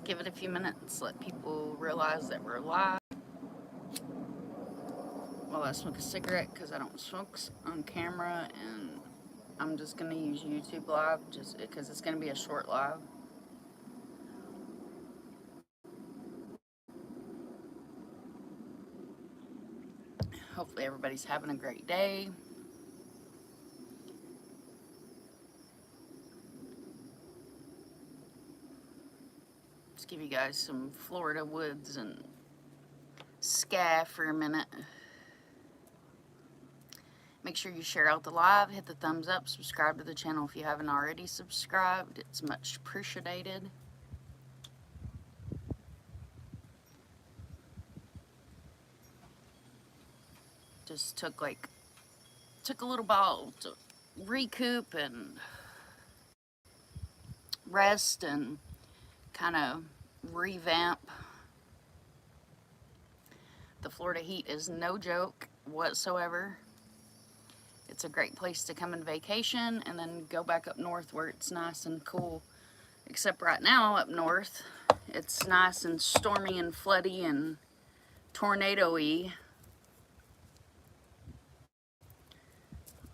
give it a few minutes, let people realize that we're live. While I smoke a cigarette, because I don't smoke on camera, and I'm just going to use YouTube Live just because it's going to be a short live. Hopefully everybody's having a great day. Let's give you guys some Florida woods and sky for a minute. Make sure you share out the live, hit the thumbs up, subscribe to the channel if you haven't already subscribed. It's much appreciated. Just took a little while to recoup and rest and kind of revamp. The Florida heat is no joke whatsoever. It's a great place to come and vacation and then go back up north where it's nice and cool. Except right now up north, it's nice and stormy and floody and tornado-y.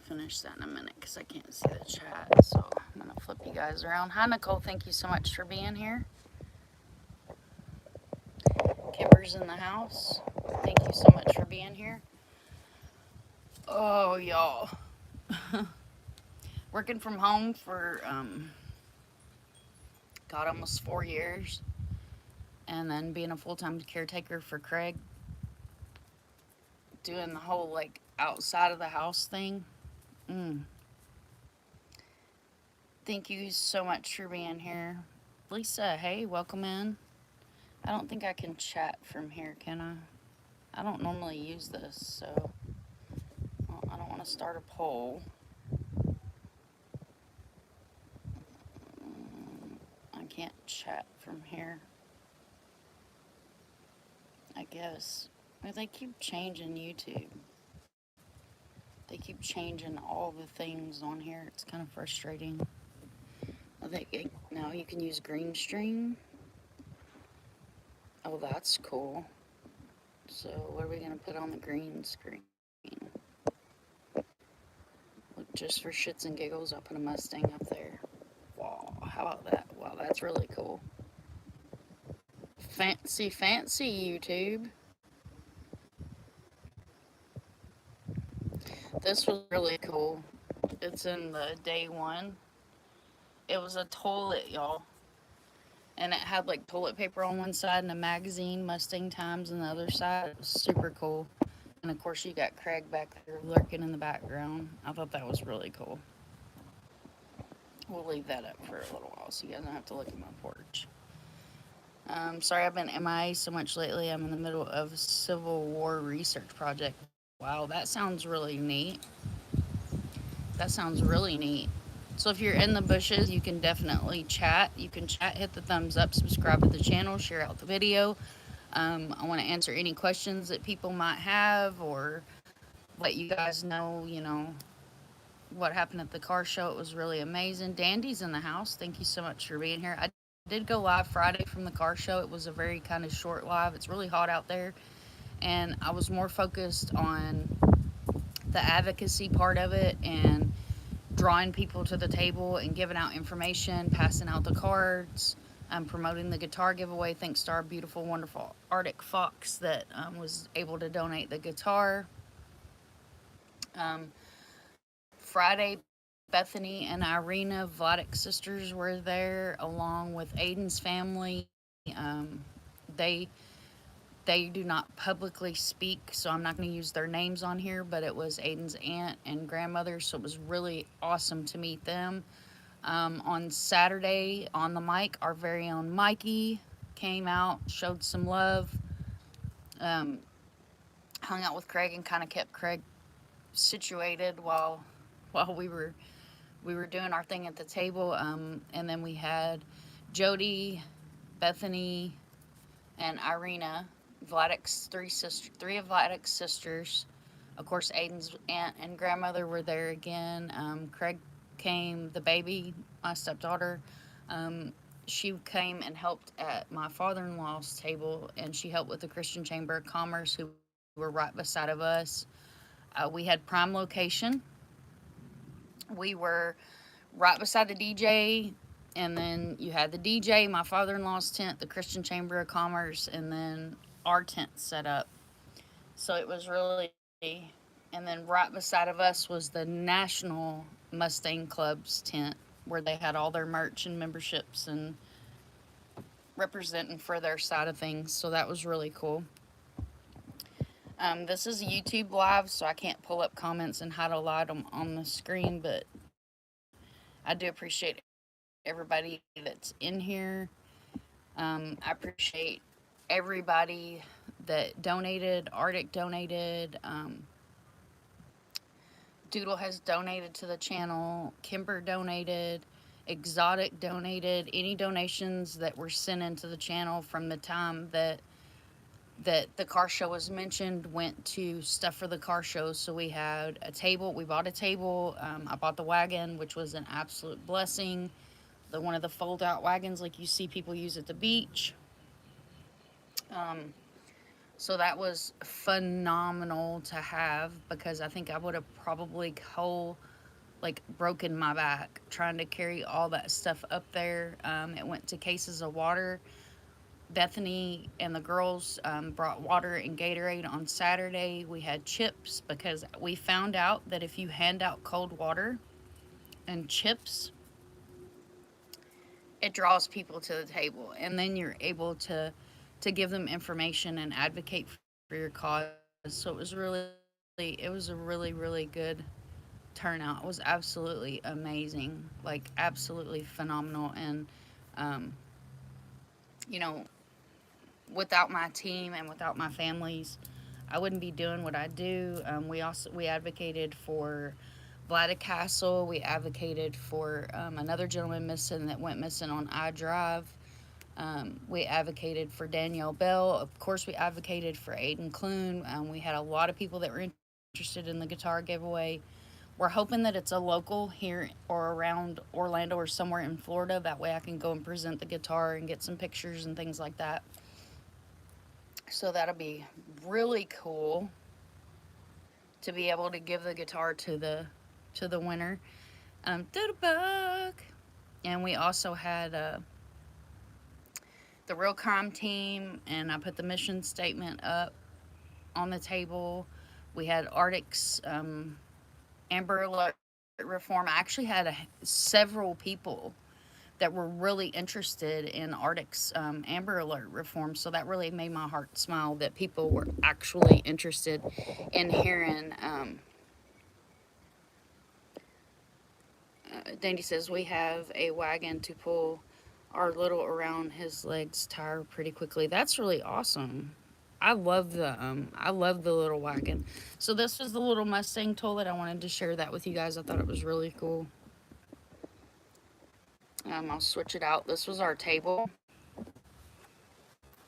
Finish that in a minute because I can't see the chat, so I'm gonna flip you guys around. Hi Nicole, thank you so much for being here. Kimber's in the house, thank you so much for being here. Oh y'all, working from home for God, almost 4 years, and then being a full-time caretaker for Craig, doing the whole like outside of the house thing. Thank you so much for being here. Lisa, hey, welcome in. I don't think I can chat from here, can I? I don't normally use this, so I don't want to start a poll. I can't chat from here, I guess. But they keep changing YouTube. They keep changing all the things on here. It's kind of frustrating. I think now you can use green screen. Oh, that's cool. So what are we going to put on the green screen? Look, just for shits and giggles, I'll put a Mustang up there. Wow, how about that? Wow, that's really cool. Fancy, fancy YouTube. This was really cool. It's in the day one. It was a toilet, y'all. And it had like toilet paper on one side and a magazine, Mustang Times, on the other side. It was super cool. And of course you got Craig back there lurking in the background. I thought that was really cool. We'll leave that up for a little while so you guys don't have to look at my porch. Sorry I've been MIA so much lately. I'm in the middle of a Civil War research project. Wow, that sounds really neat. That sounds really neat. So if you're in the bushes, you can definitely chat. You can chat, hit the thumbs up, subscribe to the channel, share out the video. I want to answer any questions that people might have or let you guys know, you know, what happened at the car show. It was really amazing. Dandy's in the house. Thank you so much for being here. I did go live Friday from the car show. It was a very kind of short live. It's really hot out there. And I was more focused on the advocacy part of it and drawing people to the table and giving out information, passing out the cards, promoting the guitar giveaway thanks to our beautiful, wonderful ArcticFox that was able to donate the guitar. Friday, Bethany and Irina Vladik sisters were there along with Aiden's family. They do not publicly speak, so I'm not going to use their names on here, but it was Aiden's aunt and grandmother, so it was really awesome to meet them. On Saturday, on the mic, our very own Mikey came out, showed some love, hung out with Craig and kind of kept Craig situated while we were doing our thing at the table. And then we had Jody, Bethany, and Irina, Vladik's three of Vladik's sisters. Of course, Aiden's aunt and grandmother were there again. Craig came, the baby, my stepdaughter, she came and helped at my father-in-law's table, and she helped with the Christian Chamber of Commerce, who were right beside of us. We had prime location. We were right beside the DJ, and then you had the DJ, my father-in-law's tent, the Christian Chamber of Commerce, and then our tent set up. So it was really, and then right beside of us was the National Mustang Club's tent, where they had all their merch and memberships and representing for their side of things. So that was really cool. This is a YouTube live, so I can't pull up comments and highlight them on the screen, but I do appreciate everybody that's in here. I appreciate everybody that donated. Arctic donated. Doodle has donated to the channel. Kimber donated. Exotic donated. Any donations that were sent into the channel from the time that the car show was mentioned went to stuff for the car show. So we had a table. We bought a table. I bought the wagon, which was an absolute blessing. One of the fold out wagons like you see people use at the beach. Um, so that was phenomenal to have, because I think I would have probably broken my back trying to carry all that stuff up there. It went to cases of water. Bethany and the girls brought water and Gatorade on Saturday. We had chips, because we found out that if you hand out cold water and chips, it draws people to the table, and then you're able to give them information and advocate for your cause. So it was a really good turnout. It was absolutely amazing, like absolutely phenomenal. And um, you know, without my team and without my families, I wouldn't be doing what I do. We advocated for Vlada Castle. We advocated for another gentleman missing that went missing on iDrive. We advocated for Danielle Bell. Of course, we advocated for Aiden Clune. We had a lot of people that were interested in the guitar giveaway. We're hoping that it's a local here or around Orlando or somewhere in Florida. That way I can go and present the guitar and get some pictures and things like that. So that'll be really cool to be able to give the guitar to the winner. Doodlebug. And we also had the Real Crime Team, and I put the mission statement up on the table. We had Arctic's Amber Alert reform. I actually had several people that were really interested in Arctic's Amber Alert reform, so that really made my heart smile that people were actually interested in hearing. Dandy says we have a wagon to pull our little around his legs tire pretty quickly. That's really awesome. I love the little wagon. So this was the little Mustang toilet. I wanted to share that with you guys. I thought it was really cool. I'll switch it out. This was our table,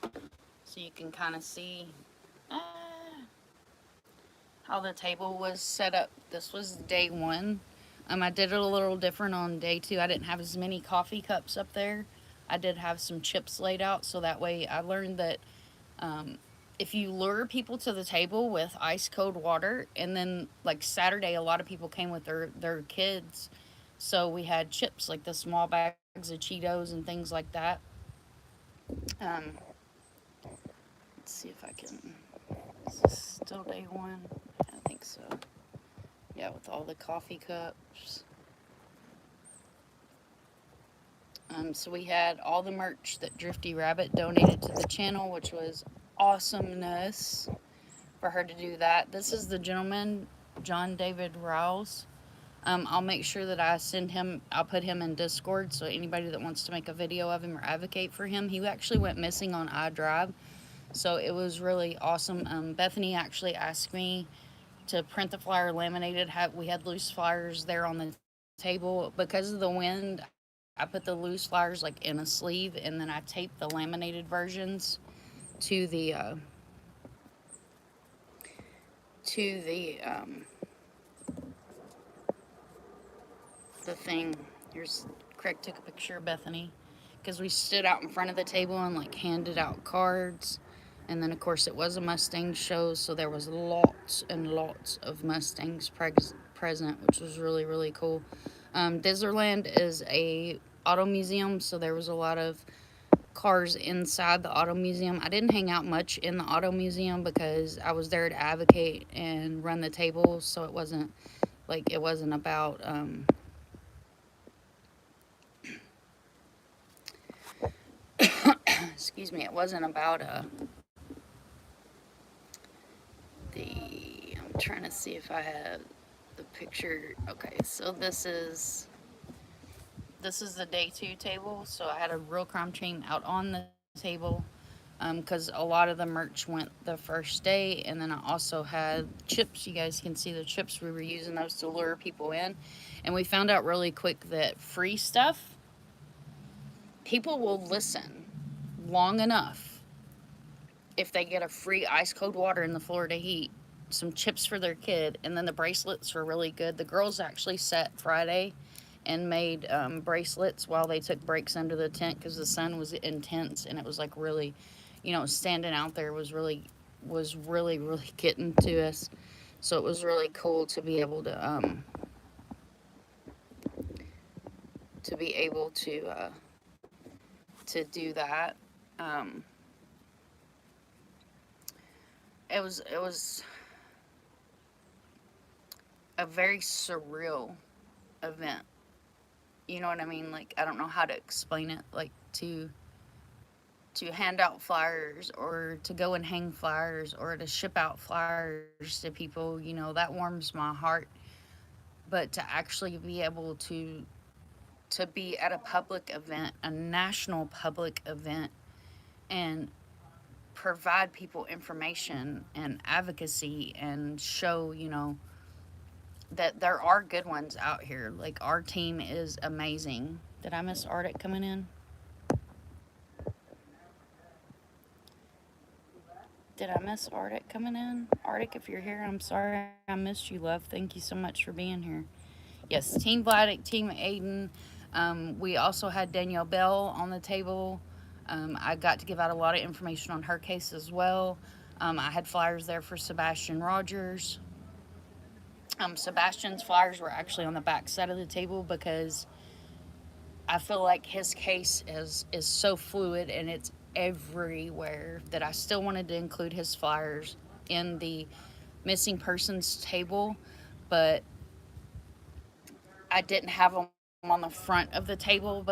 so you can kind of see uh, how the table was set up. This was day one. I did it a little different on day two. I didn't have as many coffee cups up there. I did have some chips laid out, so that way I learned that if you lure people to the table with ice cold water, and then like Saturday, a lot of people came with their kids, so we had chips, like the small bags of Cheetos and things like that. Um, let's see if I can. Is this still day one? I think so. Yeah, with all the coffee cups. So we had all the merch that Drifty Rabbit donated to the channel, which was awesomeness for her to do that. This is the gentleman, John David Rouse. I'll make sure that I'll put him in Discord, so anybody that wants to make a video of him or advocate for him. He actually went missing on iDrive, so it was really awesome. Bethany actually asked me to print the flyer laminated. We had loose flyers there on the table. Because of the wind, I put the loose flyers like in a sleeve, and then I taped the laminated versions to the thing. Here's Craig took a picture of Bethany. because we stood out in front of the table and like handed out cards. And then of course it was a Mustang show, so there was lots and lots of Mustangs present, which was really really cool. Disneyland is a auto museum, so there was a lot of cars inside the auto museum. I didn't hang out much in the auto museum because I was there to advocate and run the table, so it wasn't about excuse me, it wasn't about I'm trying to see if I have the picture. Okay, so this is the day 2 table. So I had a real crime chain out on the table because a lot of the merch went the first day. And then I also had chips. You guys can see the chips. We were using those to lure people in. And we found out really quick that free stuff, people will listen long enough if they get a free ice cold water in the Florida heat, some chips for their kid, and then the bracelets were really good. The girls actually sat Friday and made bracelets while they took breaks under the tent because the sun was intense, and it was like really, standing out there was really really getting to us. So it was really cool to be able to do that. Um, it was a very surreal event. You know what I mean? Like, I don't know how to explain it. Like, to hand out flyers or to go and hang flyers or to ship out flyers to people, that warms my heart. But to actually be able to be at a public event, a national public event, and provide people information and advocacy and show, that there are good ones out here. Like, our team is amazing. Did I miss Arctic coming in? Did I miss Arctic coming in? Arctic, if you're here, I'm sorry I missed you, love. Thank you so much for being here. Yes, Team Vladic, Team Aiden. We also had Danielle Bell on the table. I got to give out a lot of information on her case as well. I had flyers there for Sebastian Rogers. Sebastian's flyers were actually on the back side of the table because I feel like his case is so fluid and it's everywhere that I still wanted to include his flyers in the missing persons table, but I didn't have them on the front of the table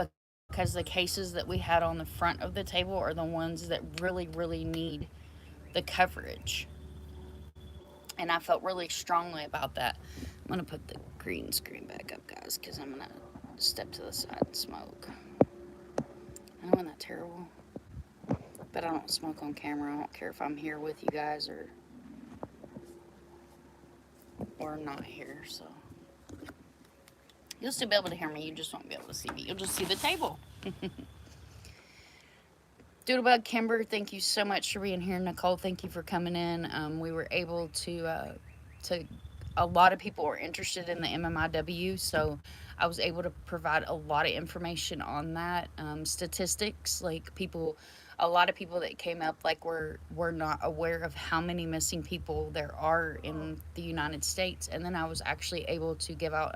because the cases that we had on the front of the table are the ones that really, really need the coverage. And I felt really strongly about that. I'm going to put the green screen back up, guys, because I'm going to step to the side and smoke. I know, isn't that terrible? But I don't smoke on camera. I don't care if I'm here with you guys or not here, so. You'll still be able to hear me. You just won't be able to see me. You'll just see the table. Doodlebug Kimber, thank you so much for being here. Nicole, thank you for coming in. We were able to a lot of people were interested in the MMIW, so I was able to provide a lot of information on that. Statistics, like a lot of people that came up like were not aware of how many missing people there are in the United States. And then I was actually able to give out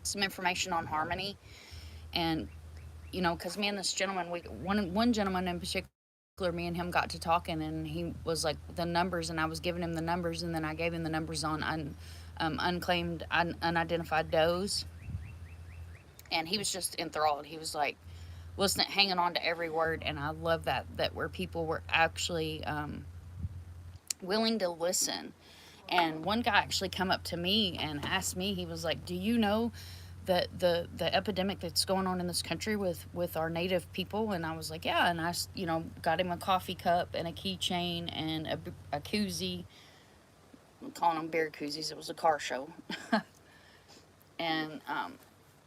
some information on Harmony, and because me and this gentleman, one gentleman in particular, me and him got to talking, and he was like the numbers, and I was giving him the numbers, and then I gave him the numbers on unclaimed, unidentified does, and he was just enthralled. He was like listening, hanging on to every word, and I love that where people were actually willing to listen. And one guy actually come up to me and asked me, he was like, do you know that the epidemic that's going on in this country with our native people? And I was like, yeah. And I got him a coffee cup and a keychain and a koozie. I'm calling them beer koozies. It was a car show. And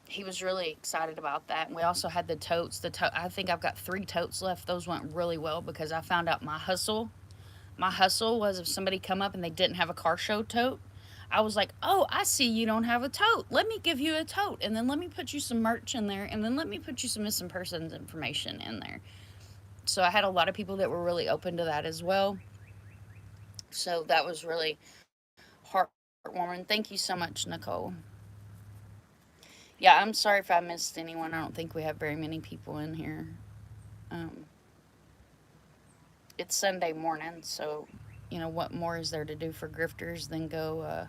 he was really excited about that. And we also had the totes. I think I've got 3 totes left. Those went really well because I found out my hustle was if somebody come up and they didn't have a car show tote, I was like, oh, I see you don't have a tote. Let me give you a tote. And then let me put you some merch in there. And then let me put you some missing persons information in there. So I had a lot of people that were really open to that as well. So that was really heartwarming. Thank you so much, Nicole. Yeah, I'm sorry if I missed anyone. I don't think we have very many people in here. Um, it's Sunday morning, so what more is there to do for grifters than go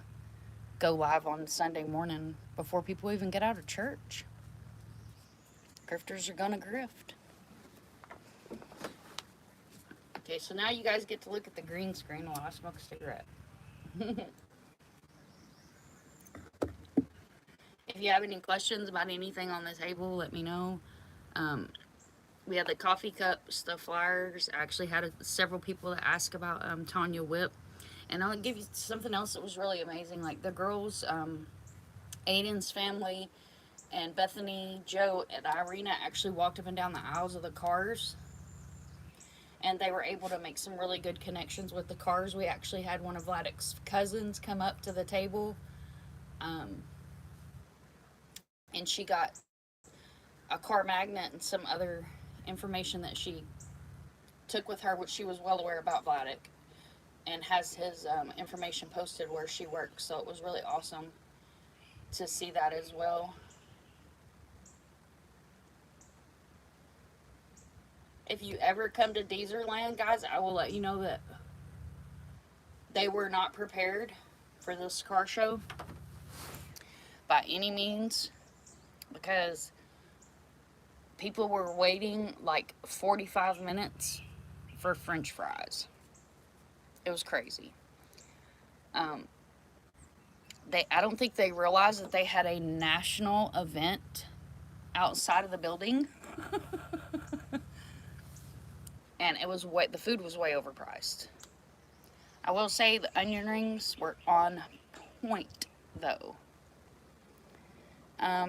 live on Sunday morning before people even get out of church? Grifters are gonna grift. Okay, so now you guys get to look at the green screen while I smoke a cigarette. If you have any questions about anything on the table, let me know. Um, we had the coffee cups, the flyers. I actually had several people that ask about Tanya Whip. And I'll give you something else that was really amazing. Like the girls, Aiden's family, and Bethany, Joe, and Irina actually walked up and down the aisles of the cars. And they were able to make some really good connections with the cars. We actually had one of Vladik's cousins come up to the table. And she got a car magnet and some other information that she took with her, which she was well aware about Vladik, and has his information posted where she works. So it was really awesome to see that as well. If you ever come to Deezerland, guys, I will let you know that they were not prepared for this car show by any means, because people were waiting like 45 minutes for French fries. It was crazy. I don't think they realized that they had a national event outside of the building. And the food was way overpriced. I will say the onion rings were on point though.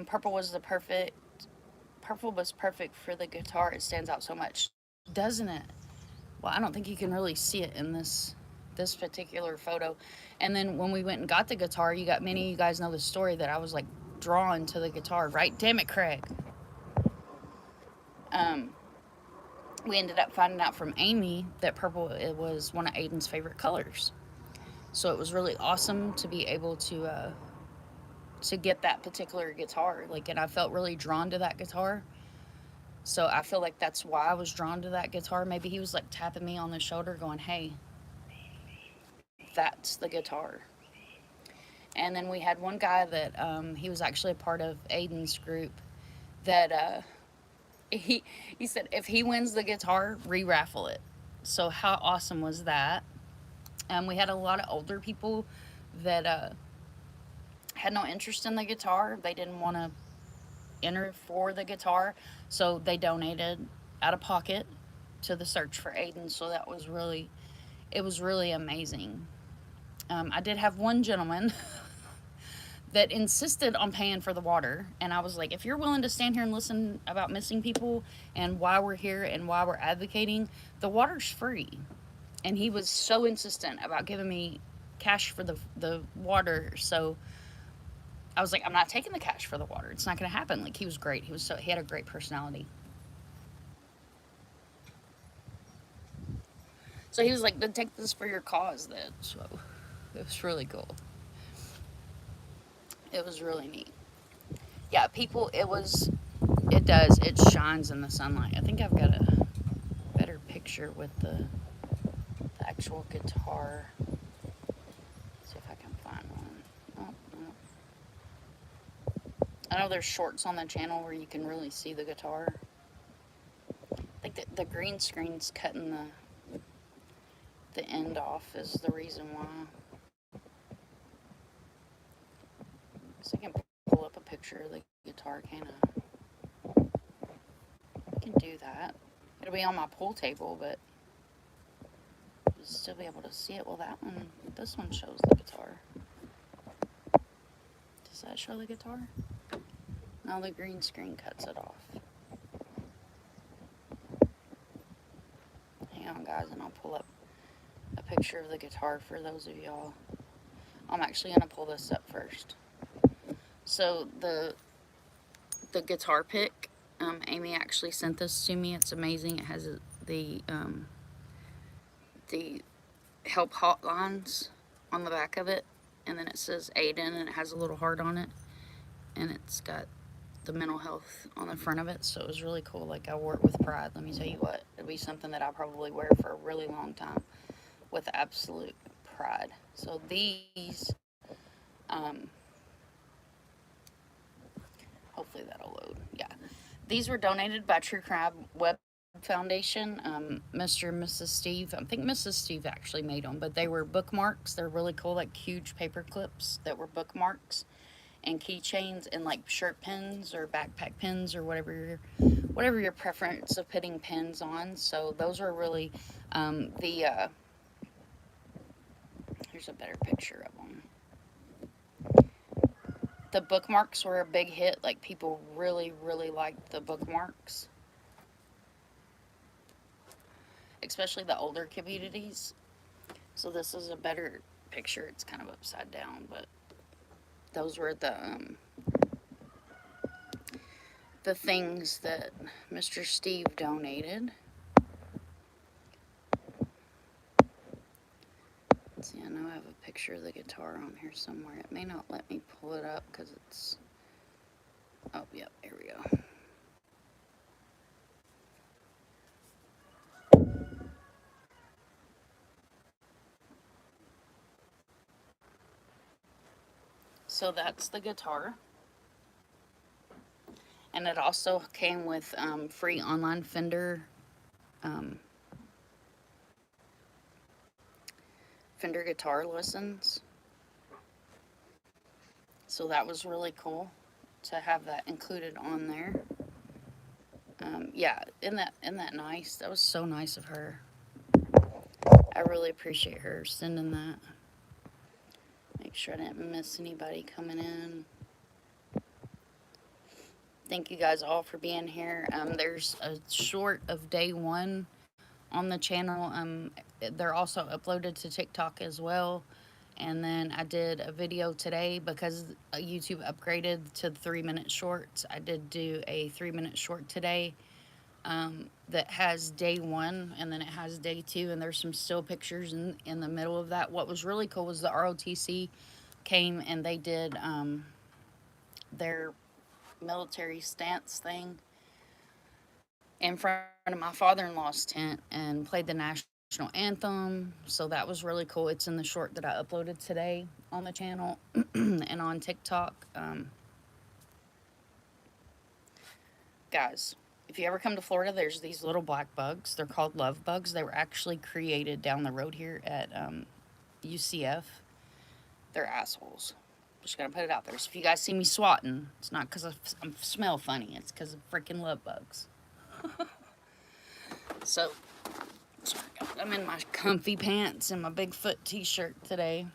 Purple was perfect for the guitar. It stands out so much, doesn't it? Well, I don't think you can really see it in this particular photo. And then when we went and got the guitar, many of you guys know the story that I was like drawn to the guitar, right? Damn it, Craig. We ended up finding out from Amy that purple was one of Aiden's favorite colors. So it was really awesome to be able to get that particular guitar. And I felt really drawn to that guitar. So I feel like that's why I was drawn to that guitar. Maybe he was like tapping me on the shoulder going, hey, that's the guitar. And then we had one guy that he was actually a part of Aiden's group that he said if he wins the guitar, re-raffle it. So how awesome was that? We had a lot of older people that had no interest in the guitar. They didn't want to enter for the guitar, so they donated out of pocket to the search for Aiden. So it was really amazing. I did have one gentleman that insisted on paying for the water, and I was like, if you're willing to stand here and listen about missing people and why we're here and why we're advocating, the water's free. And he was so insistent about giving me cash for the water. So I was like, I'm not taking the cash for the water. It's not going to happen. He was great. He had a great personality. So he was like, then take this for your cause then. So it was really cool. It was really neat. Yeah, people, it shines in the sunlight. I think I've got a better picture with the actual guitar. Let's see if I can find one. Oh, no. I know there's shorts on the channel where you can really see the guitar. I think the green screen's cutting the end off is the reason why. So I can pull up a picture of the guitar, can I? I can do that. It'll be on my pool table, but you'll still be able to see it. Well, this one shows the guitar. Does that show the guitar? No, the green screen cuts it off. Hang on, guys, and I'll pull up a picture of the guitar for those of y'all. I'm actually gonna pull this up first. So the guitar pick, Amy actually sent this to me. It's amazing. It has the help hotlines on the back of it, and then it says Aiden, and it has a little heart on it, and it's got the mental health on the front of it. So it was really cool. Like, I wore it with pride. Let me tell you what, it'll be something that I'll probably wear for a really long time with absolute pride. So these, um, hopefully that'll load. Yeah, these were donated by True Crime Web Foundation. Mr. and Mrs. Steve, I think Mrs. Steve actually made them, but they were bookmarks. They're really cool, like huge paper clips that were bookmarks and keychains and like shirt pins or backpack pins or whatever your preference of putting pins on. So those are really here's a better picture of them. The bookmarks were a big hit. Like, people really liked the bookmarks, especially the older communities. So this is a better picture. It's kind of upside down, but those were the things that Mr. Steve donated. Let's see, I know I have a picture of the guitar on here somewhere. It may not let me pull it up because it's... Oh, yep, here we go. So that's the guitar. And it also came with free online Fender guitar lessons. So that was really cool to have that included on there. Yeah, isn't that nice? That was so nice of her. I really appreciate her sending that. Make sure I didn't miss anybody coming in. Thank you guys all for being here. There's a short of day one on the channel. They're also uploaded to TikTok as well. And then I did a video today because YouTube upgraded to 3-minute shorts. I did do a 3-minute short today that has day one, and then it has day two, and there's some still pictures in the middle of that. What was really cool was the ROTC came and they did their military stance thing in front of my father-in-law's tent and played the national anthem. So that was really cool. It's in the short that I uploaded today on the channel and on TikTok. Guys, if you ever come to Florida, there's these little black bugs. They're called love bugs. They were actually created down the road here at UCF. They're assholes. Just gonna put it out there. So if you guys see me swatting, it's not because I smell funny. It's because of freaking love bugs. So, sorry guys, I'm in my comfy pants and my Bigfoot t-shirt today.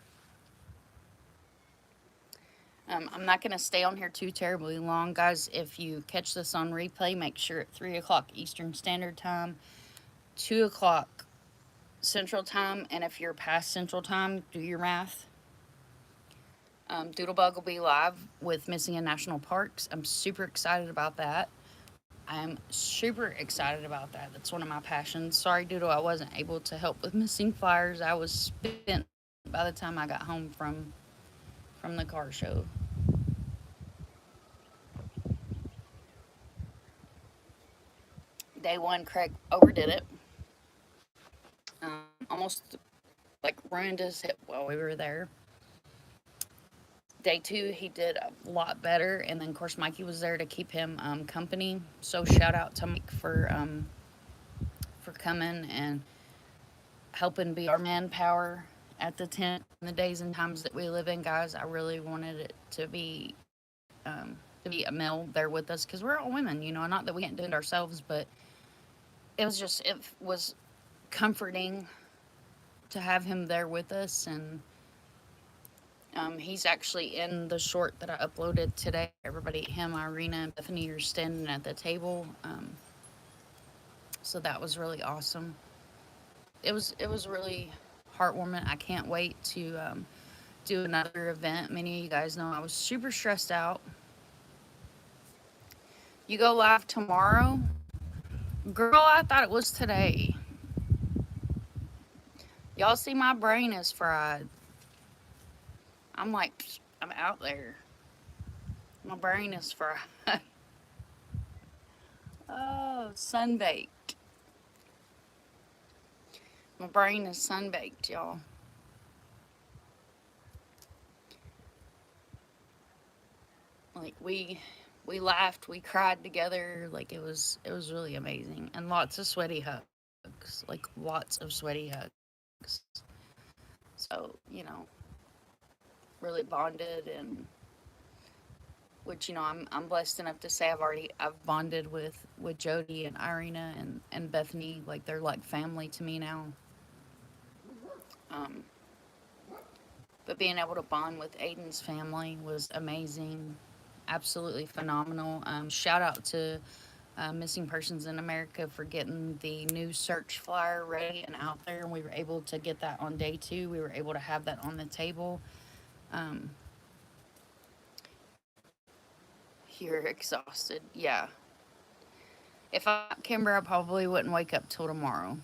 I'm not going to stay on here too terribly long, guys. If you catch this on replay, make sure at 3 o'clock Eastern Standard Time, 2 o'clock Central Time, and if you're past Central Time, do your math. Doodlebug will be live with Missing in National Parks. I'm super excited about that. I'm super excited about that. That's one of my passions. Sorry, Doodle, I wasn't able to help with missing flyers. I was spent by the time I got home from the car show. Day one, Craig overdid it. Almost like ruined his hip while we were there. Day two, he did a lot better, and then of course Mikey was there to keep him company. So shout out to Mike for coming and helping be our manpower at the tent in the days and times that we live in, guys. I really wanted it to be a male there with us because we're all women, you know. Not that we can't do it ourselves, but it was comforting to have him there with us. And he's actually in the short that I uploaded today. Everybody, him, Irina, and Bethany are standing at the table. So that was really awesome. It was really heartwarming. I can't wait to do another event. Many of you guys know I was super stressed out. You go live tomorrow? Girl, I thought it was today. Y'all see my brain is fried. I'm like, I'm out there. My brain is fried. Oh, sunbaked. My brain is sunbaked, y'all. Like we laughed, we cried together. Like it was really amazing, and lots of sweaty hugs. Like lots of sweaty hugs. So really bonded, and which I'm blessed enough to say I've bonded with Jody and Irina and Bethany. Like they're like family to me now. Um, but being able to bond with Aiden's family was amazing, absolutely phenomenal. Shout out to Missing Persons in America for getting the new search flyer ready and out there, and we were able to get that on day 2. We were able to have that on the table. Um, you're exhausted, yeah. If I Kimber, I probably wouldn't wake up till tomorrow.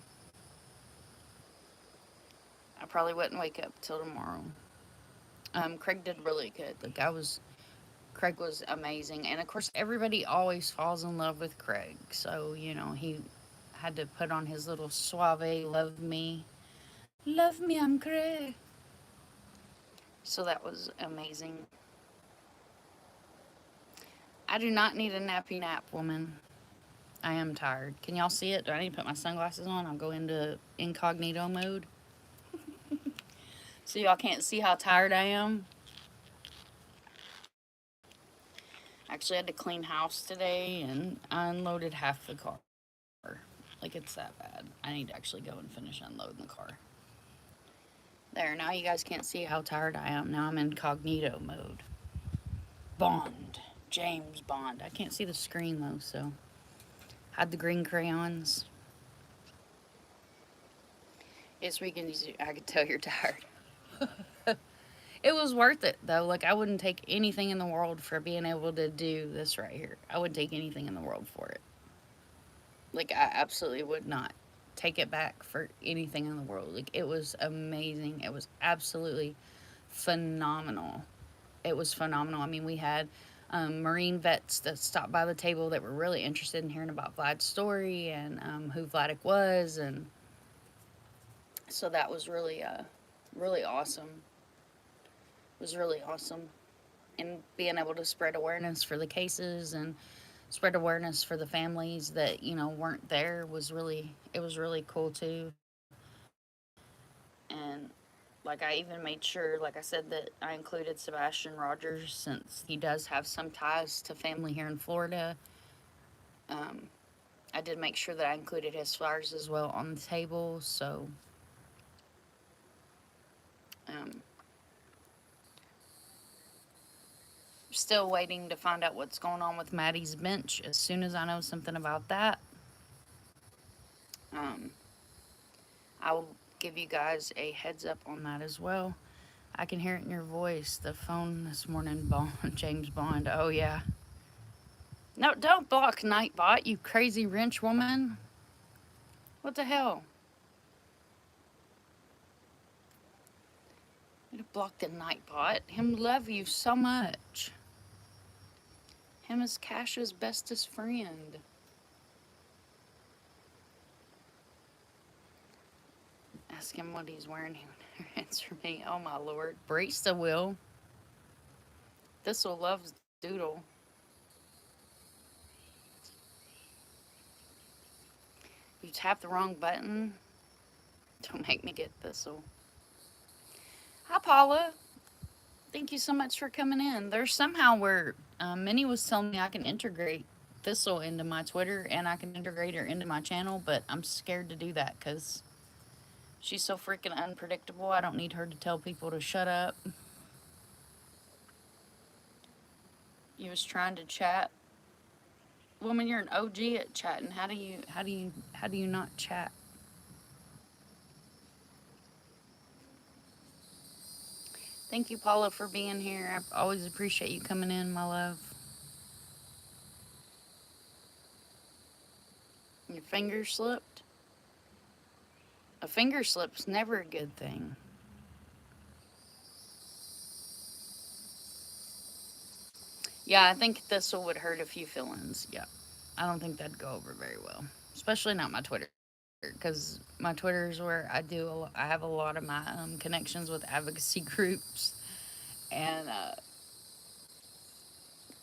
I probably wouldn't wake up till tomorrow. Craig did really good. Craig was amazing, and of course, everybody always falls in love with Craig. So he had to put on his little suave love me, I'm Craig. So that was amazing. I do not need a nappy nap, woman. I am tired. Can y'all see it? Do I need to put my sunglasses on? I'll go into incognito mode. So y'all can't see how tired I am. Actually, I had to clean house today, and I unloaded half the car. Like, it's that bad. I need to actually go and finish unloading the car. There, now you guys can't see how tired I am. Now I'm in incognito mode. Bond. James Bond. I can't see the screen, though, so... Had the green crayons. Yes, we can use it. I could tell you're tired. It was worth it, though. Like, I wouldn't take anything in the world for being able to do this right here. I wouldn't take anything in the world for it. Like, I absolutely would not take it back for anything in the world. Like, it was amazing. It was absolutely phenomenal. It was phenomenal. I mean, we had Marine vets that stopped by the table that were really interested in hearing about Vlad's story and who Vladik was, and so that was really, really awesome. It was really awesome, and being able to spread awareness for the cases and spread awareness for the families that weren't there was really cool too. And like, I even made sure, like I said, that I included Sebastian Rogers, since he does have some ties to family here in Florida. I did make sure that I included his flowers as well on the table. So still waiting to find out what's going on with Maddie's bench. As soon as I know something about that, I will give you guys a heads up on that as well. I can hear it in your voice. The phone this morning, Bond, James Bond. Oh, yeah. No, don't block Nightbot, you crazy wrench woman. What the hell? You block the Nightbot. Him love you so much. Him is Cash's bestest friend. Ask him what he's wearing. He would answer me. Oh, my Lord. Barista will. Thistle loves Doodle. You tap the wrong button. Don't make me get Thistle. Hi, Paula. Thank you so much for coming in. There's somehow where Minnie was telling me I can integrate Thistle into my Twitter and I can integrate her into my channel, but I'm scared to do that because she's so freaking unpredictable. I don't need her to tell people to shut up. You was trying to chat. Woman, you're an OG at chatting. How do you not chat? Thank you, Paula, for being here. I always appreciate you coming in, my love. Your finger slipped? A finger slip's never a good thing. Yeah, I think this would hurt a few feelings. Yeah. I don't think that'd go over very well. Especially not my Twitter. Because my Twitter is where I have a lot of my connections with advocacy groups. And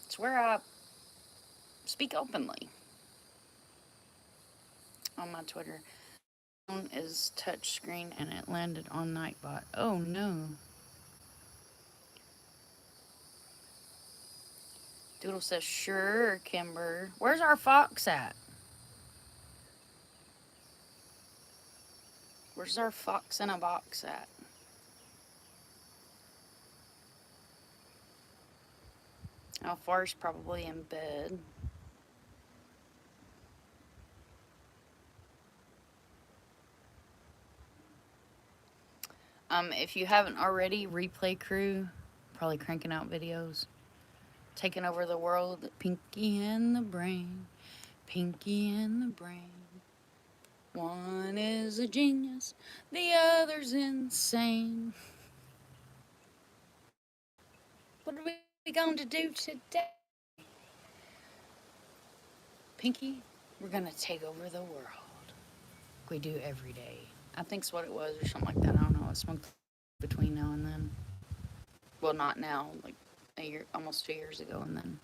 it's where I speak openly on my Twitter. Phone is touchscreen and it landed on Nightbot. Oh no. Doodle says, sure, Kimber. Where's our fox at? Where's our fox in a box at? Alfar's probably in bed. If you haven't already, Replay Crew, probably cranking out videos. Taking over the world. Pinky and the brain. Pinky and the brain. One is a genius, the other's insane. What are we going to do today? Pinky, we're going to take over the world. We do every day. I think's what it was, or something like that. I don't know. I smoked between now and then. Well, not now, like a year, almost 2 years ago, and then.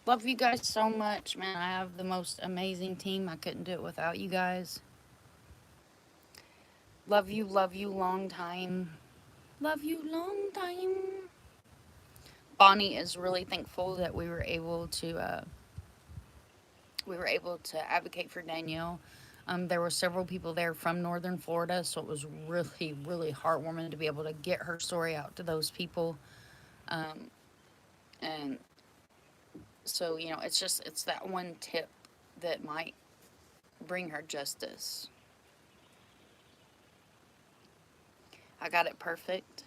Love you guys so much, man. I have the most amazing team. I couldn't do it without you guys. Love you, long time. Love you, long time. Bonnie is really thankful that we were able to advocate for Danielle. There were several people there from Northern Florida, so it was really, really heartwarming to be able to get her story out to those people. And so, you know, it's that one tip that might bring her justice. I got it perfect.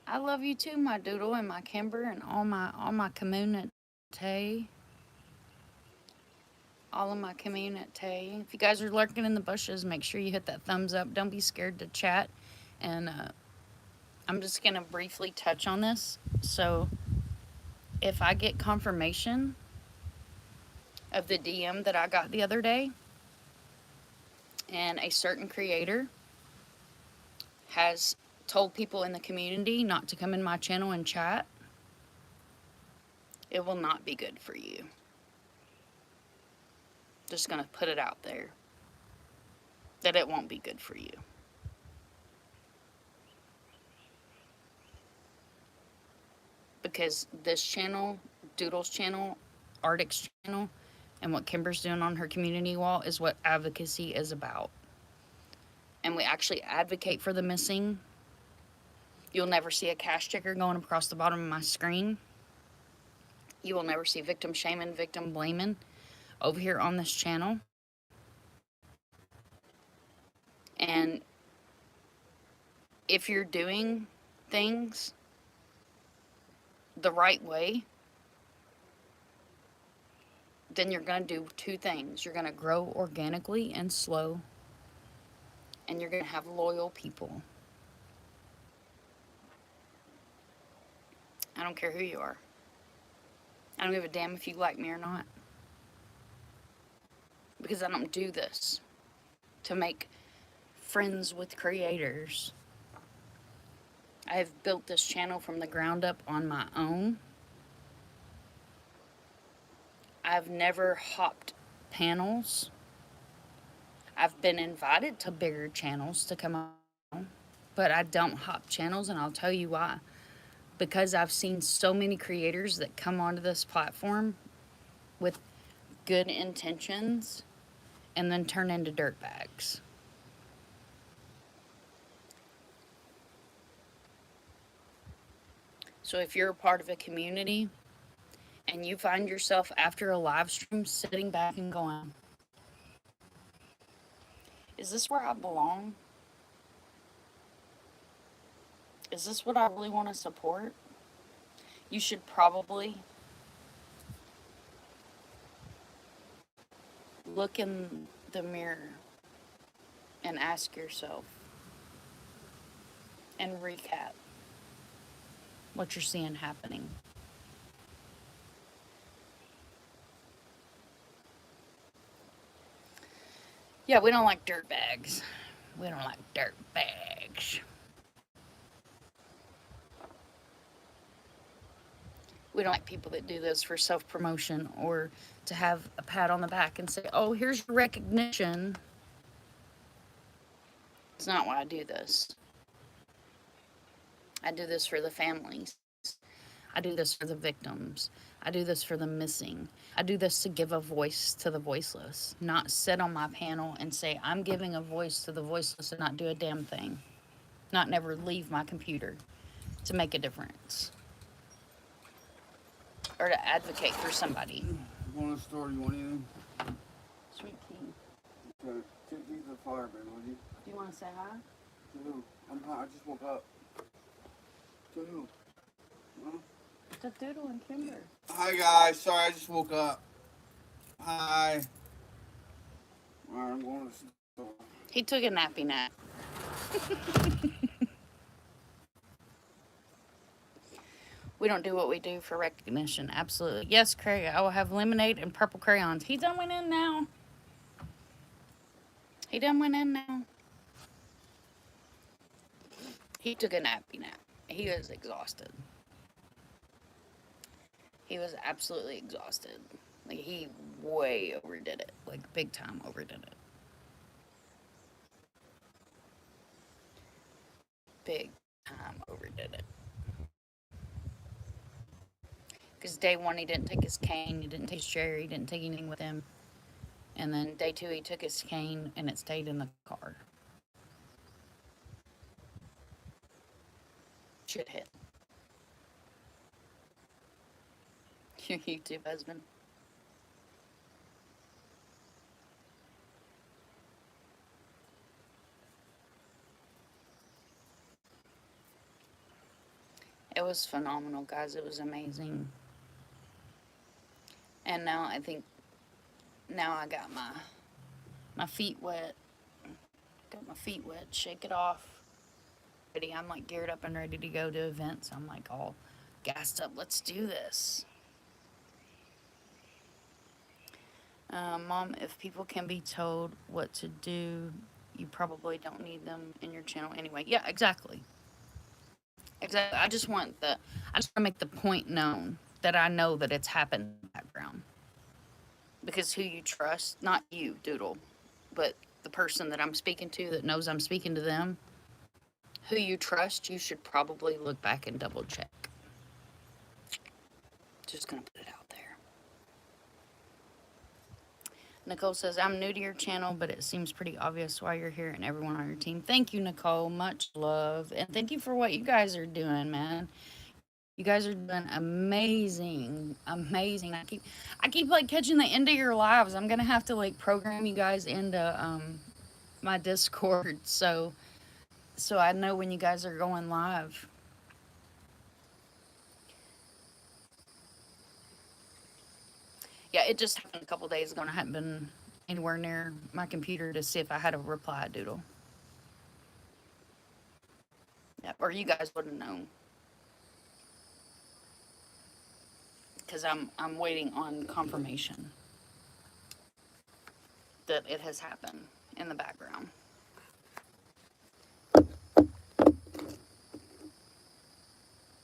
I love you too, my Doodle and my Kimber and all my community. All of my community. If you guys are lurking in the bushes, make sure you hit that thumbs up. Don't be scared to chat. And I'm just going to briefly touch on this. So if I get confirmation of the DM that I got the other day, and a certain creator has told people in the community not to come in my channel and chat, it will not be good for you. Just going to put it out there that it won't be good for you. Because this channel, Doodle's channel, Arctic's channel, and what Kimber's doing on her community wall is what advocacy is about. And we actually advocate for the missing. You'll never see a cash checker going across the bottom of my screen. You will never see victim shaming, victim blaming over here on this channel. And if you're doing things the right way, then you're going to do two things. You're going to grow organically and slow, and you're going to have loyal people. I don't care who you are. I don't give a damn if you like me or not. Because I don't do this to make friends with creators. I have built this channel from the ground up on my own. I've never hopped panels. I've been invited to bigger channels to come on, but I don't hop channels, and I'll tell you why. Because I've seen so many creators that come onto this platform with good intentions and then turn into dirtbags. So if you're a part of a community and you find yourself after a live stream sitting back and going, is this where I belong? Is this what I really want to support? You should probably look in the mirror and ask yourself and recap what you're seeing happening. Yeah, we don't like dirt bags. We don't like dirt bags. We don't like people that do this for self-promotion or to have a pat on the back and say, oh, here's your recognition. It's not why I do this. I do this for the families. I do this for the victims. I do this for the missing. I do this to give a voice to the voiceless, not sit on my panel and say, I'm giving a voice to the voiceless and not do a damn thing. Not never leave my computer to make a difference. Or to advocate for somebody. You want a store? You want anything? Sweet tea. Okay. 2 pieces of fireman, will you? Do you want to say hi? To who? I'm hot. I just woke up. To who? Huh? To Doodle and Kimber. Hi, guys. Sorry, I just woke up. Hi. Alright, I'm going to the store. He took a nappy nap. We don't do what we do for recognition. Absolutely. Yes, Craig, I will have lemonade and purple crayons. He done went in now. He done went in now. He took a nappy nap. He was exhausted. He was absolutely exhausted. Like, he way overdid it. Like, big time overdid it. Big time overdid it. Because day one, he didn't take his cane, he didn't take his chair, he didn't take anything with him. And then day two, he took his cane and it stayed in the car. Shit hit. Your YouTube husband. It was phenomenal, guys. It was amazing. And now I think, now I got my feet wet. Got my feet wet. Shake it off. I'm like geared up and ready to go to events. I'm like all gassed up. Let's do this. Mom, if people can be told what to do, you probably don't need them in your channel anyway. Yeah, exactly. Exactly. I just want to make the point known that I know that it's happened in the background. Because who you trust, not you, Doodle, but the person that I'm speaking to that knows I'm speaking to them, who you trust, you should probably look back and double check. Just gonna put it out there. Nicole says, I'm new to your channel, but it seems pretty obvious why you're here and everyone on your team. Thank you, Nicole. Much love. And thank you for what you guys are doing, man. You guys are doing amazing. Amazing. I keep like catching the end of your lives. I'm gonna have to like program you guys into my Discord so I know when you guys are going live. Yeah, it just happened a couple days ago and I hadn't been anywhere near my computer to see if I had a reply, Doodle. Yeah, or you guys wouldn't know. Because I'm waiting on confirmation that it has happened in the background.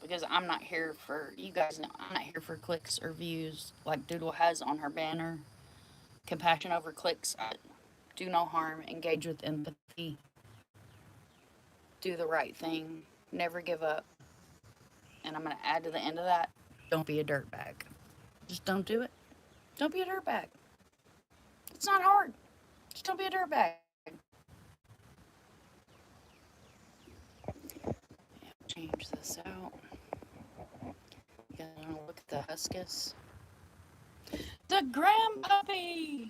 Because I'm not here for, you guys know, I'm not here for clicks or views like Doodle has on her banner. Compassion over clicks. Do no harm. Engage with empathy. Do the right thing. Never give up. And I'm going to add to the end of that, don't be a dirtbag. Just don't do it. Don't be a dirtbag. It's not hard. Just don't be a dirtbag. Yeah, change this out. You gotta look at the huskus. The grandpuppy!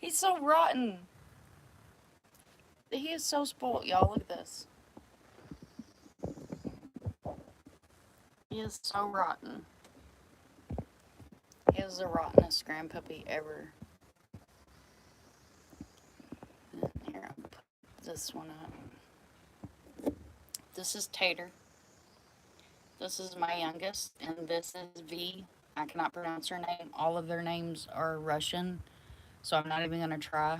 He's so rotten. He is so spoiled, y'all. Look at this. He is so rotten. He is the rottenest grandpuppy ever. Here, I'll put this one up. This is Tater. This is my youngest, and this is V. I cannot pronounce her name. All of their names are Russian, so I'm not even going to try.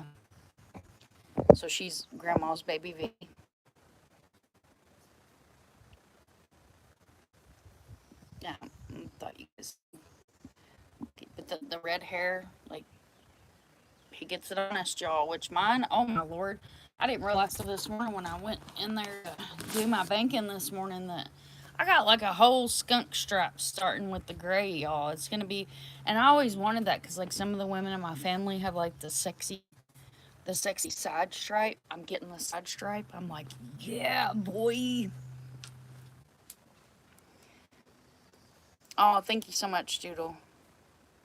So she's Grandma's baby V. Yeah, I thought you guys... But the red hair, like, he gets it on his jaw, which mine, oh my lord, I didn't realize till this morning when I went in there to do my banking this morning that I got like a whole skunk stripe starting with the gray, y'all. It's gonna be, and I always wanted that because like some of the women in my family have like the sexy side stripe. I'm getting the side stripe. I'm like, yeah, boy. Oh, thank you so much, Doodle.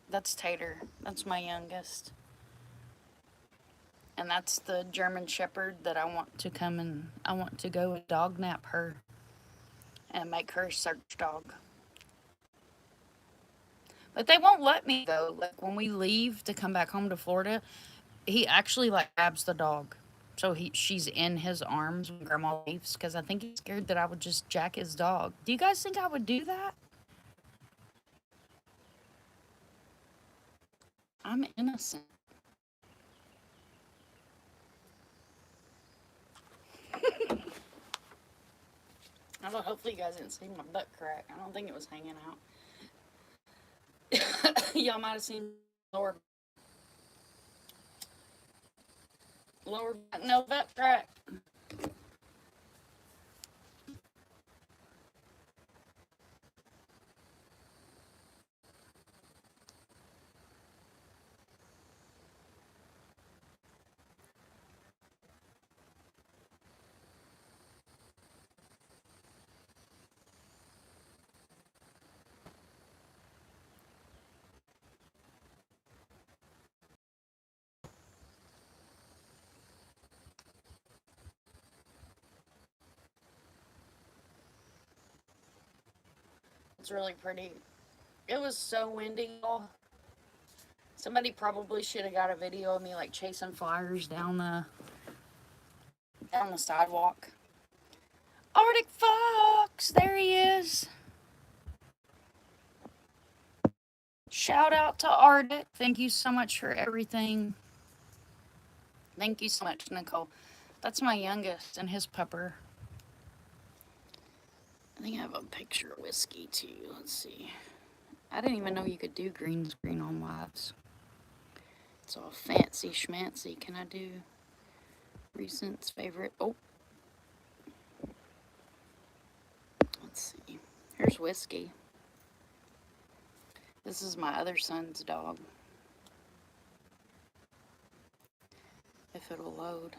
That's Tater. That's my youngest. And that's the German Shepherd that I want to come and I want to go and dog nap her and make her a search dog. But they won't let me though. Like when we leave to come back home to Florida, he actually like grabs the dog. So she's in his arms when Grandma leaves because I think he's scared that I would just jack his dog. Do you guys think I would do that? I'm innocent. Although hopefully you guys didn't see my butt crack. I don't think it was hanging out. Y'all might have seen lower back, no butt crack. It's really pretty. It was so windy, y'all. Somebody probably should have got a video of me like chasing flyers down the sidewalk. ArcticFox, there he is. Shout out to Arctic. Thank you so much for everything. Thank you so much, Nicole. That's my youngest and his pupper. I think I have a picture of Whiskey too. Let's see. I didn't even know you could do green screen on lives. It's all fancy schmancy. Can I do recent favorite? Oh. Let's see. Here's Whiskey. This is my other son's dog. If it'll load.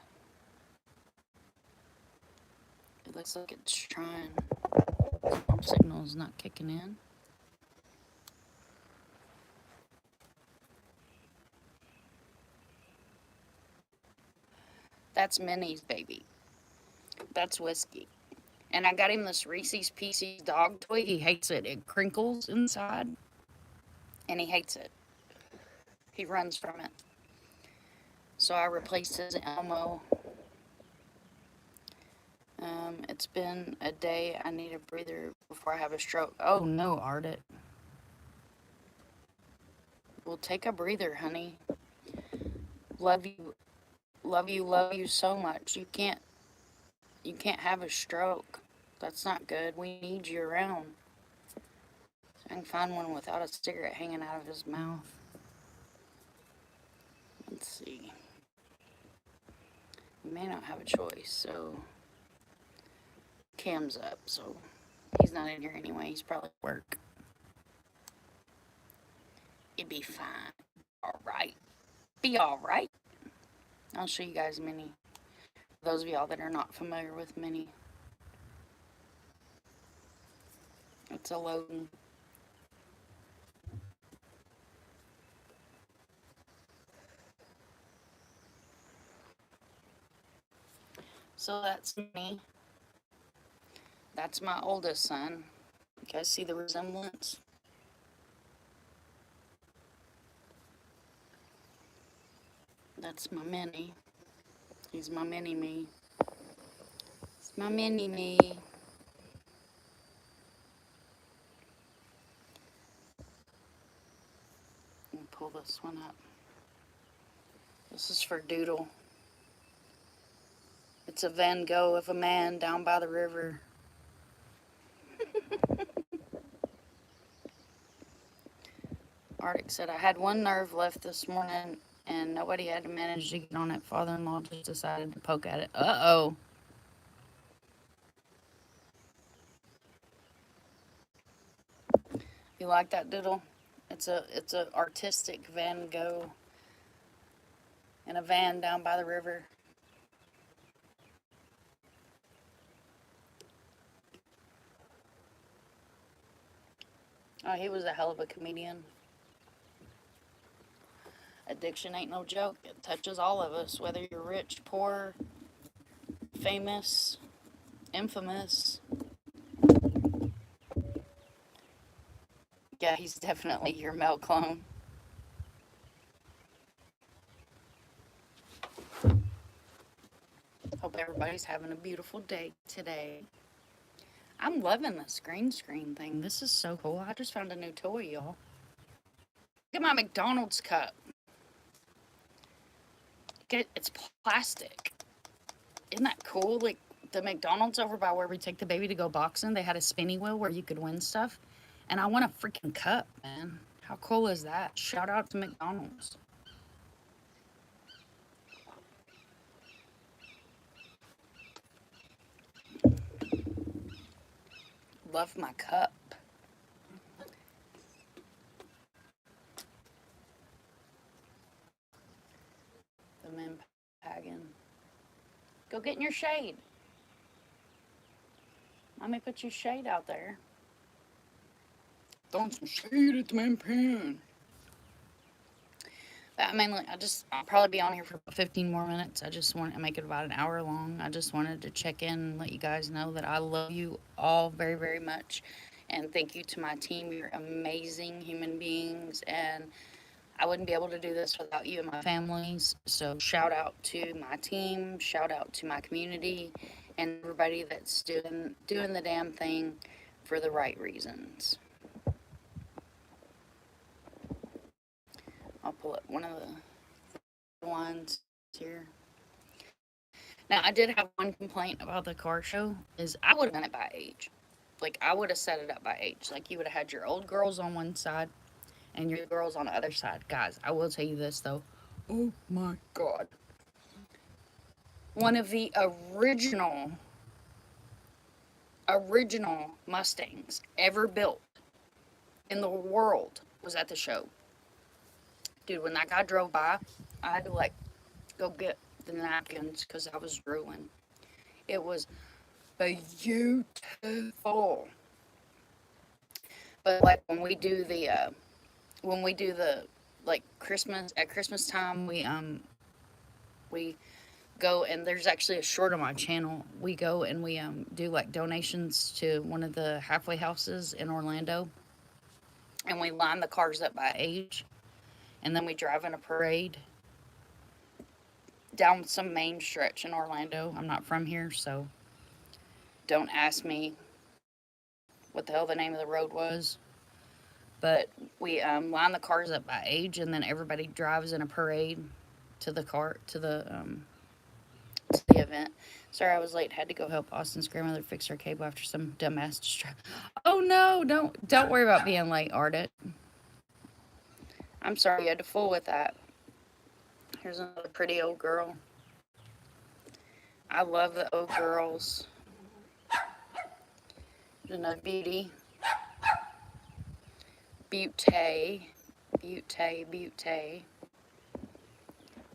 It looks like it's trying. The signal is not kicking in. That's Minnie's baby. That's Whiskey. And I got him this Reese's Pieces dog toy. He hates it. It crinkles inside. And he hates it. He runs from it. So I replaced his Elmo. It's been a day. I need a breather before I have a stroke. Oh no, Arctic. Well, take a breather, honey. Love you. Love you, love you so much. You can't have a stroke. That's not good. We need you around. I can find one without a cigarette hanging out of his mouth. Let's see. We may not have a choice, so Cam's up, so he's not in here anyway. He's probably at work. It'd be fine. Alright. Be alright. I'll show you guys Minnie. For those of y'all that are not familiar with Minnie. It's a loading. So that's me. That's my oldest son. You guys see the resemblance? That's my mini. He's my mini me. It's my mini me. Let me pull this one up. This is for Doodle. It's a Van Gogh of a man down by the river. Arctic said, I had one nerve left this morning and nobody had to manage to get on it. Father-in-law just decided to poke at it. Uh-oh. You like that, Doodle? It's a artistic Van Gogh in a van down by the river. Oh, he was a hell of a comedian. Addiction ain't no joke. It touches all of us, whether you're rich, poor, famous, infamous. Yeah, he's definitely your male clone. Hope everybody's having a beautiful day today. I'm loving this green screen thing. This is so cool. I just found a new toy, y'all. Look at my McDonald's cup. It's plastic. Isn't that cool? Like the McDonald's over by where we take the baby to go boxing, they had a spinny wheel where you could win stuff. And I won a freaking cup, man. How cool is that? Shout out to McDonald's. Love my cup. The men pagan. Go get in your shade. Let me put you shade out there. Throwing some shade at the man pan. But I mean, I'll probably be on here for 15 more minutes. I just want to make it about an hour long. I just wanted to check in and let you guys know that I love you all very, very much. And thank you to my team. You're amazing human beings. And I wouldn't be able to do this without you and my families. So shout out to my team. Shout out to my community. And everybody that's doing the damn thing for the right reasons. I'll pull up one of the ones here. Now, I did have one complaint about the car show, is I would have done it by age. Like, I would have set it up by age. Like, you would have had your old girls on one side and your girls on the other side. Guys, I will tell you this, though. Oh, my God. One of the original Mustangs ever built in the world was at the show. Dude, when that guy drove by, I had to, like, go get the napkins because I was drooling. It was beautiful. But like when we do the like Christmas, at Christmas time, we go, and there's actually a short on my channel. We go and we do like donations to one of the halfway houses in Orlando, and we line the cars up by age, and then we drive in a parade down some main stretch in Orlando. I'm not from here, so don't ask me what the hell the name of the road was. But we line the cars up by age, and then everybody drives in a parade to the event. Sorry I was late. Had to go help Austin's grandmother fix her cable after some dumbass distraction. Oh no, don't worry about being late, Ardent. I'm sorry you had to fool with that. Here's another pretty old girl. I love the old girls. There's another beauty. Beauté.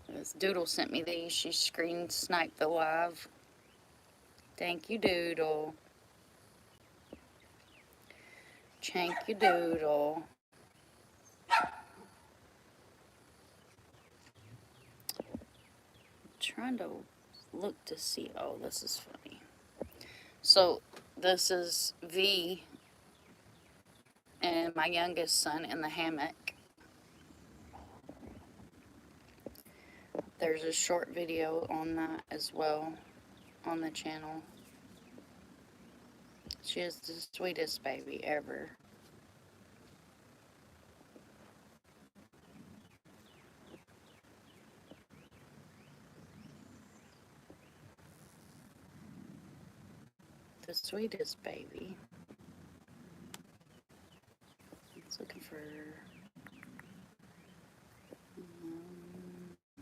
This Doodle sent me these. She screen sniped the live. Thank you, Doodle. Thank you, Doodle. Trying to look to see. Oh, this is funny. So this is V and my youngest son in the hammock. There's a short video on that as well on the channel. She is the sweetest baby ever. The sweetest baby. I was looking for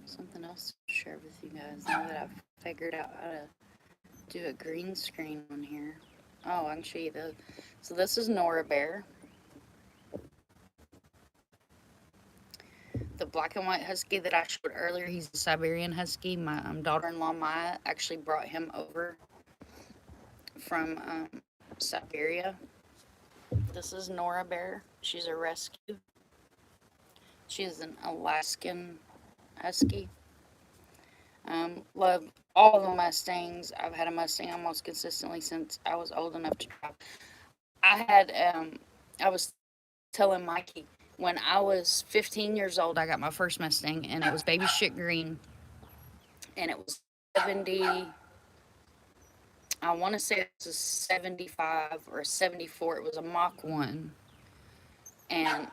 something else to share with you guys now that I've figured out how to do a green screen on here. Oh, I can show you the. So this is Nora Bear. The black and white husky that I showed earlier, he's a Siberian husky. My daughter-in-law Maya actually brought him over from Siberia. This is Nora Bear. She's a rescue. She is an Alaskan husky. Love all the Mustangs. I've had a Mustang almost consistently since I was old enough to drive. I was telling Mikey, when I was 15 years old, I got my first Mustang, and it was baby shit green, and it was 70, I want to say it was a 75 or a 74. It was a Mach 1, and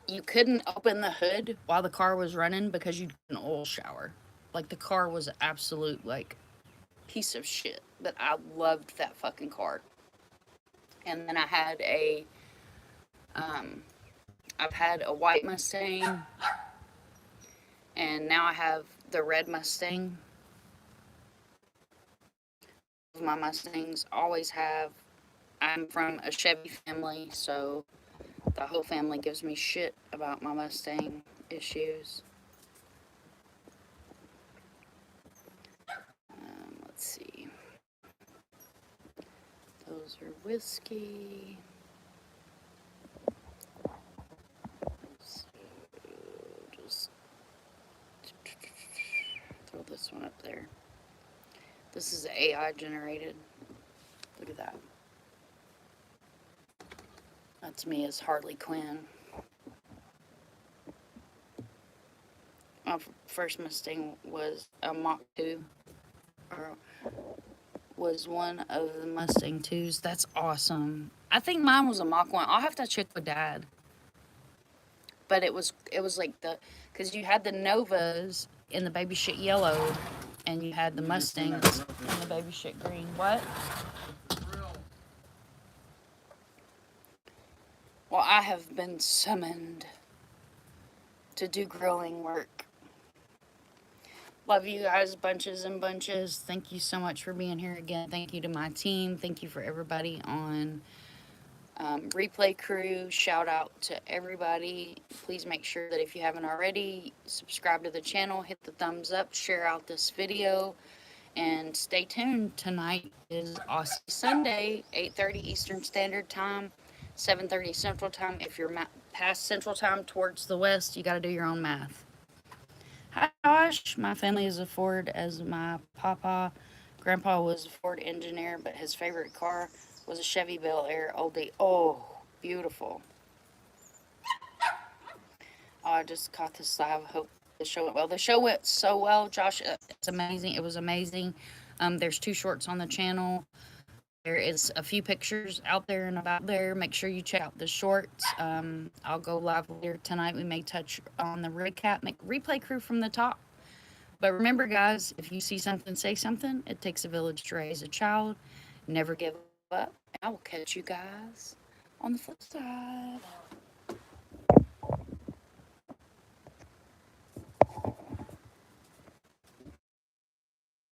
you couldn't open the hood while the car was running because you'd get an oil shower. Like, the car was an absolute, like, piece of shit, but I loved that fucking car. And then I've had a white Mustang, and now I have the red Mustang. My Mustangs always have. I'm from a Chevy family, so the whole family gives me shit about my Mustang issues. Let's see. Those are whiskey. So just throw this one up there. This is AI generated. Look at that. That's me as Harley Quinn. My first Mustang was a Mach 2. Or was one of the Mustang 2s. That's awesome. I think mine was a Mach 1. I'll have to check with Dad. But it was like because you had the Novas in the baby shit yellow, and you had the Mustangs in the baby shit green. What? Well, I have been summoned to do grilling work. Love you guys, bunches and bunches. Thank you so much for being here again. Thank you to my team. Thank you for everybody on Replay Crew. Shout out to everybody. Please make sure that if you haven't already, subscribe to the channel, hit the thumbs up, share out this video, and stay tuned. Tonight is Aussie Sunday, 8:30 Eastern Standard Time, 7:30 Central Time. If you're past Central Time towards the west, you got to do your own math. Hi, Josh. My family is a Ford, as my grandpa was a Ford engineer, but his favorite car was a Chevy Bel Air oldie. Oh, beautiful. Oh, I just caught this live. I hope the show went well. The show went so well, Josh. It's amazing. It was amazing. There's 2 shorts on the channel. There is a few pictures out there and about there. Make sure you check out the shorts. I'll go live later tonight. We may touch on the recap, make Replay Crew from the top. But remember, guys, if you see something, say something. It takes a village to raise a child. Never give up. I will catch you guys on the flip side.